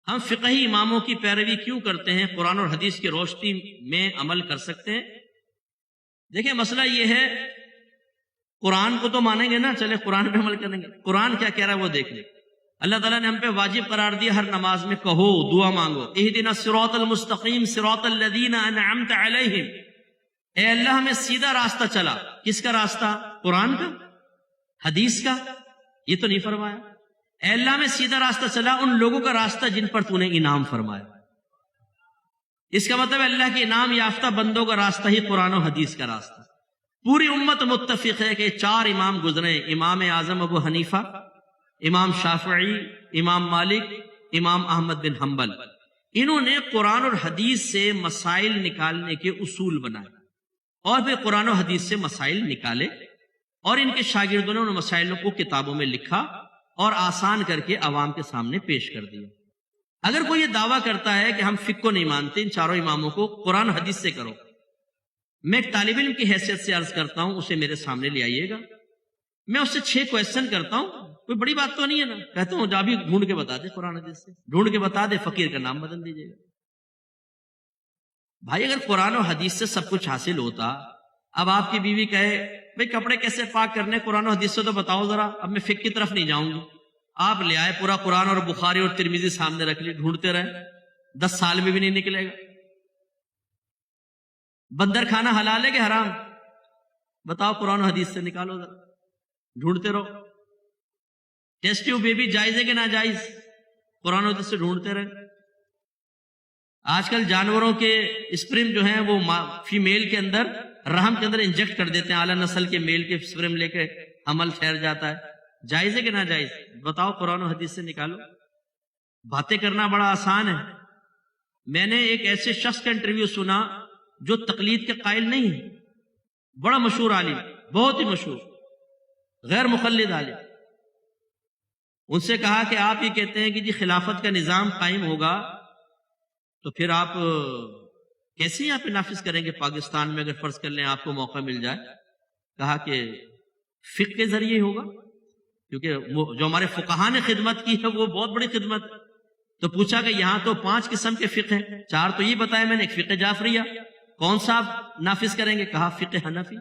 ہم فقہی اماموں کی پیروی کیوں کرتے ہیں؟ قرآن اور حدیث کی روشنی میں عمل کر سکتے ہیں؟ دیکھیں مسئلہ یہ ہے، قرآن کو تو مانیں گے نا، چلے قرآن پہ عمل کریں گے، قرآن کیا کہہ رہا ہے وہ دیکھ لیں۔ اللہ تعالیٰ نے ہم پہ واجب قرار دیا ہر نماز میں کہو، دعا مانگو، اہدنا الصراط المستقیم صراط الذین انعمت علیہم، اے اللہ ہمیں سیدھا راستہ چلا۔ کس کا راستہ؟ قرآن کا، حدیث کا؟ یہ تو نہیں فرمایا۔ اے اللہ میں سیدھا راستہ چلا ان لوگوں کا راستہ جن پر تو نے انعام فرمایا۔ اس کا مطلب اللہ کے انعام یافتہ بندوں کا راستہ ہی قرآن و حدیث کا راستہ۔ پوری امت متفق ہے کہ 4 امام گزرے، امام اعظم ابو حنیفہ، امام شافعی، امام مالک، امام احمد بن حنبل، انہوں نے قرآن اور حدیث سے مسائل نکالنے کے اصول بنائے اور پھر قرآن و حدیث سے مسائل نکالے، اور ان کے شاگردوں نے ان مسائلوں کو کتابوں میں لکھا اور آسان کر کے عوام کے سامنے پیش کر دیا۔ اگر کوئی یہ دعویٰ کرتا ہے کہ ہم فقہ کو نہیں مانتے، ان 4 اماموں کو قرآن حدیث سے کرو، میں ایک طالب علم کی حیثیت سے عرض کرتا ہوں، اسے میرے سامنے لے آئیے گا، میں اس سے 6 کویسچن کرتا ہوں، کوئی بڑی بات تو نہیں ہے نا، کہتا ہوں جا بھی ڈھونڈ کے بتا دے، قرآن حدیث سے ڈھونڈ کے بتا دے، فقیر کا نام بدل دیجیے گا۔ بھائی اگر قرآن و حدیث سے سب کچھ حاصل ہوتا، اب آپ کی بیوی کہے بھئی کپڑے کیسے پاک کرنے، قرآن و حدیث سے تو بتاؤ ذرا، اب میں فقہ کی طرف نہیں جاؤں گی، آپ لے آئے پورا قرآن اور بخاری اور ترمذی سامنے رکھ لی، ڈھونڈتے رہے، 10 سال میں بھی نہیں نکلے گا۔ بندر کھانا حلال ہے کہ حرام؟ بتاؤ، قرآن و حدیث سے نکالو ذرا، ڈھونڈتے رہو۔ ٹیسٹ ٹیوب بیبی جائز ہے کہ ناجائز؟ قرآن و حدیث سے ڈھونڈتے رہے۔ آج کل جانوروں کے اسپرم جو ہیں وہ فیمیل کے اندر، رحم کے اندر انجیکٹ کر دیتے ہیں، اعلیٰ نسل کے میل کے اسپرم لے کے حمل ٹھہر جاتا ہے، جائز ہے کہ ناجائز؟ بتاؤ، قرآن و حدیث سے نکالو۔ باتیں کرنا بڑا آسان ہے۔ میں نے ایک ایسے شخص کا انٹرویو سنا جو تقلید کے قائل نہیں ہے، بڑا مشہور عالم، بہت ہی مشہور، غیر مقلد عالم۔ ان سے کہا کہ آپ یہ کہتے ہیں کہ جی خلافت کا نظام قائم ہوگا، تو پھر آپ کیسے یہاں پہ نافذ کریں گے پاکستان میں، اگر فرض کر لیں آپ کو موقع مل جائے؟ کہا کہ فقہ کے ذریعے ہوگا، کیونکہ جو ہمارے فقہاء نے خدمت کی ہے وہ بہت بڑی خدمت۔ تو پوچھا کہ یہاں تو 5 قسم کے فقہ ہیں، 4 تو یہ بتائے میں نے، ایک فقہ جعفریہ، کون سا آپ نافذ کریں گے؟ کہا فقہ حنفی۔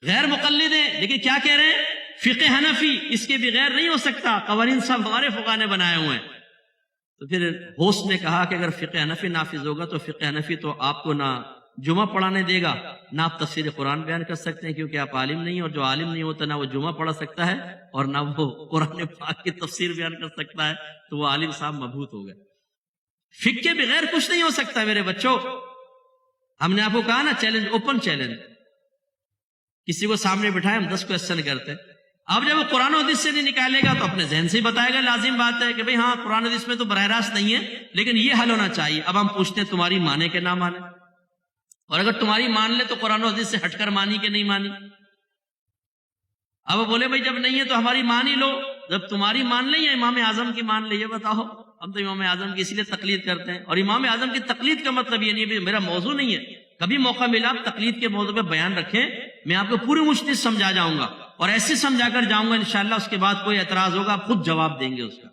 غیر مقلد ہیں لیکن کیا کہہ رہے ہیں؟ فقہ حنفی، اس کے بغیر نہیں ہو سکتا، قوانین سب ہمارے فقہاء نے بنائے ہوئے ہیں۔ تو پھر ہوسٹ نے کہا کہ اگر فقہ حنفی نافذ ہوگا تو فقہ حنفی تو آپ کو نہ جمعہ پڑھانے دے گا، نہ آپ تفسیر قرآن بیان کر سکتے ہیں، کیونکہ آپ عالم نہیں ہیں، اور جو عالم نہیں ہوتا نہ وہ جمعہ پڑھا سکتا ہے اور نہ وہ قرآن پاک کی تفسیر بیان کر سکتا ہے، تو وہ عالم صاحب مبہوت ہو گئے۔ فقہ کے بغیر کچھ نہیں ہو سکتا میرے بچوں۔ ہم نے آپ کو کہا نا، چیلنج، اوپن چیلنج، کسی کو سامنے بٹھائے ہم 10 کویسچن کرتے، اب جب وہ قرآن و حدیث سے نہیں نکالے گا تو اپنے ذہن سے ہی بتائے گا، لازم بات ہے کہ بھئی ہاں قرآن و حدیث میں تو براہ راست نہیں ہے لیکن یہ حل ہونا چاہیے۔ اب ہم پوچھتے ہیں تمہاری مانے کہ نہ مانے، اور اگر تمہاری مان لے تو قرآن و حدیث سے ہٹ کر مانی کہ نہیں مانی؟ اب وہ بولے بھئی جب نہیں ہے تو ہماری مان ہی لو، جب تمہاری مان لیں یا امام اعظم کی مان لیں، یہ بتاؤ۔ ہم تو امام اعظم کی اسی لیے تقلید کرتے ہیں، اور امام اعظم کی تقلید کا مطلب یہ نہیں ہے میرا موضوع نہیں ہے، کبھی موقع ملا آپ تقلید کے موضوع پہ بیان رکھیں، میں آپ کو پوری مشتمل سمجھا جاؤں گا، اور ایسے سمجھا کر جاؤں گا انشاءاللہ اس کے بعد کوئی اعتراض ہوگا آپ خود جواب دیں گے اس کا،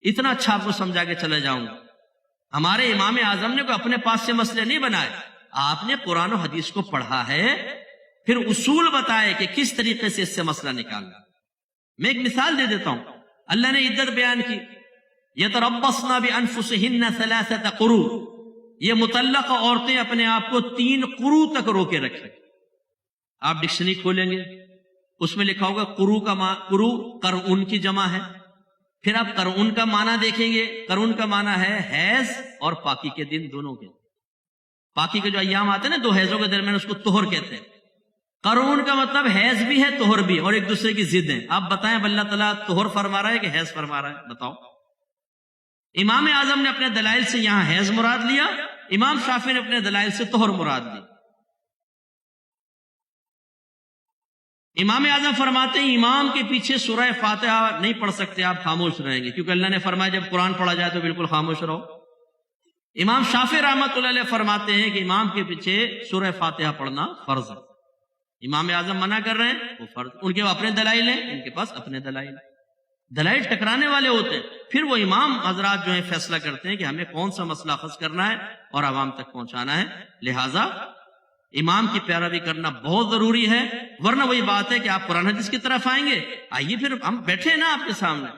اتنا اچھا آپ کو سمجھا کے چلے جاؤں گا۔ ہمارے امام اعظم نے کوئی اپنے پاس سے مسئلے نہیں بنائے، آپ نے قرآن و حدیث کو پڑھا ہے، پھر اصول بتائے کہ کس طریقے سے اس سے مسئلہ نکالنا۔ میں ایک مثال دے دیتا ہوں، اللہ نے عدت بیان کی، یتربصن بانفسہن 3 قروء، یہ مطلقہ عورتیں اپنے آپ کو 3 قروء تک روکے رکھیں۔ آپ ڈکشنری کھولیں گے اس میں لکھا ہوگا قروء کا قروء قرعن کی جمع ہے، پھر آپ قرعن کا معنی دیکھیں گے، قرعن کا معنی ہے حیض اور پاکی کے دن دونوں کے، پاکی کے جو ایام آتے ہیں نا 2 حیضوں کے درمیان، اس کو طہر کہتے ہیں۔ قرعن کا مطلب حیض بھی ہے طہر بھی، اور ایک دوسرے کی ضد ہیں۔ آپ بتائیں اب اللہ تعالیٰ طہر فرما رہا ہے کہ حیض فرما رہا ہے؟ بتاؤ۔ امام اعظم نے اپنے دلائل سے یہاں حیض مراد لیا، امام شافعی نے اپنے دلائل سے طہر مراد لی۔ امام اعظم فرماتے ہیں امام کے پیچھے سورہ فاتحہ نہیں پڑھ سکتے، آپ خاموش رہیں گے، کیونکہ اللہ نے فرمایا جب قرآن پڑھا جائے تو بالکل خاموش رہو۔ امام شافعی رحمۃ اللہ علیہ فرماتے ہیں کہ امام کے پیچھے سورہ فاتحہ پڑھنا فرض ہے۔ امام اعظم منع کر رہے ہیں، وہ فرض، ان کے اپنے دلائل ہیں، ان کے پاس اپنے دلائل ہیں۔ دلائل ٹکرانے والے ہوتے ہیں، پھر وہ امام حضرات جو ہیں فیصلہ کرتے ہیں کہ ہمیں کون سا مسئلہ اخذ کرنا ہے اور عوام تک پہنچانا ہے. لہٰذا امام کی پیروی کرنا بہت ضروری ہے، ورنہ وہی بات ہے کہ آپ قرآن حدیث کی طرف آئیں گے. آئیے پھر ہم بیٹھے ہیں نا آپ کے سامنے،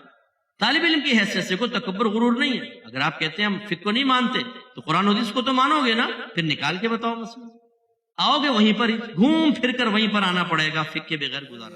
طالب علم کی حیثیت سے کوئی تکبر غرور نہیں ہے. اگر آپ کہتے ہیں ہم فقہ کو نہیں مانتے تو قرآن حدیث کو تو مانو گے نا، پھر نکال کے بتاؤ مسئلہ. آؤ گے وہیں پر ہی، گھوم پھر کر وہیں پر آنا پڑے گا، فقہ کے بغیر گزارا.